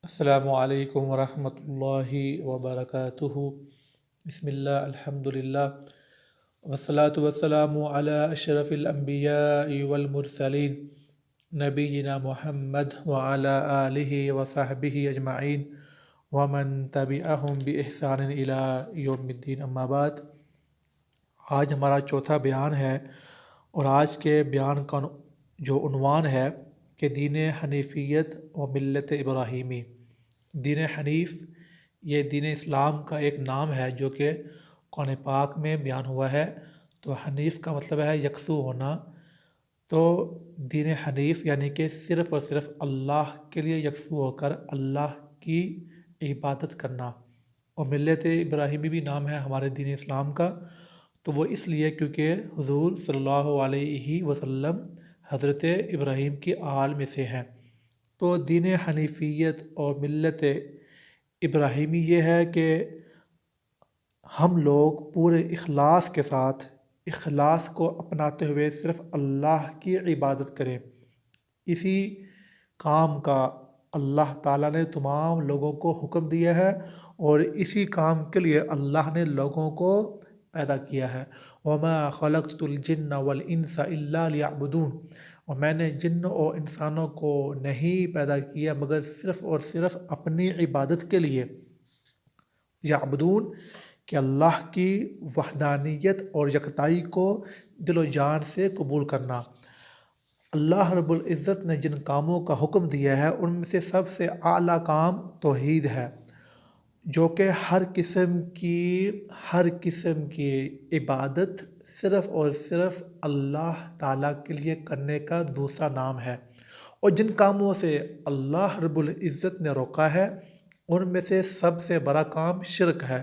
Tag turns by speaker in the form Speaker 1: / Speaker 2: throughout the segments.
Speaker 1: السلام علیکم ورحمۃ اللہ وبرکاتہ۔ بسم اللہ، الحمد للہ، والصلاة والسلام علی اشرف الانبیاء والمرسلین، نبینا محمد وعلی آلہ وصحبہ اجمعین ومن تبعہم بإحسان الی یوم الدین۔ اما بعد، آج ہمارا چوتھا بیان ہے، اور آج کے بیان کا جو عنوان ہے کہ دین حنیفیت و ملت ابراہیمی۔ دین حنیف یہ دین اسلام کا ایک نام ہے جو کہ قرآن پاک میں بیان ہوا ہے۔ تو حنیف کا مطلب ہے یکسو ہونا۔ تو دین حنیف یعنی کہ صرف اور صرف اللہ کے لیے یکسو ہو کر اللہ کی عبادت کرنا۔ اور ملت ابراہیمی بھی نام ہے ہمارے دین اسلام کا، تو وہ اس لیے کیونکہ حضور صلی اللہ علیہ وسلم حضرت ابراہیم کی آل میں سے ہیں۔ تو دین حنیفیت اور ملت ابراہیمی یہ ہے کہ ہم لوگ پورے اخلاص کے ساتھ اخلاص کو اپناتے ہوئے صرف اللہ کی عبادت کریں۔ اسی کام کا اللہ تعالیٰ نے تمام لوگوں کو حکم دیا ہے، اور اسی کام کے لیے اللہ نے لوگوں کو پیدا کیا ہے۔ وَمَا خَلَقْتُ الْجِنَّ وَالْإِنسَ إِلَّا لِيَعْبُدُونَ، اور میں نے جن اور انسانوں کو نہیں پیدا کیا مگر صرف اور صرف اپنی عبادت کے لیے۔ یعبدون کہ اللہ کی وحدانیت اور یکتائی کو دل و جان سے قبول کرنا۔ اللہ رب العزت نے جن کاموں کا حکم دیا ہے ان میں سے سب سے اعلیٰ کام توحید ہے، جو کہ ہر قسم کی عبادت صرف اور صرف اللہ تعالیٰ کے لیے کرنے کا دوسرا نام ہے۔ اور جن کاموں سے اللہ رب العزت نے روکا ہے ان میں سے سب سے بڑا کام شرک ہے،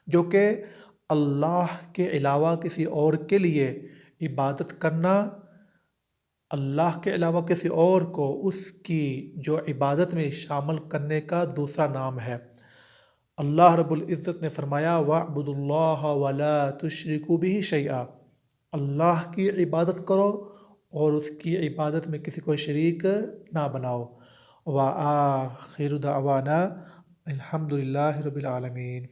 Speaker 1: جو کہ اللہ کے علاوہ کسی اور کے لیے عبادت کرنا، اللہ کے علاوہ کسی اور کو اس کی جو عبادت میں شامل کرنے کا دوسرا نام ہے۔ اللہ رب العزت نے فرمایا وَاعْبُدُوا اللَّهَ وَلَا تُشْرِكُوا بِهِ شَيْئًا، اللہ کی عبادت کرو اور اس کی عبادت میں کسی کو شریک نہ بناؤ۔ وَآخِرُ دَعْوَانَا الْحَمْدُ لِلَّهِ رَبِّ الْعَالَمِينَ۔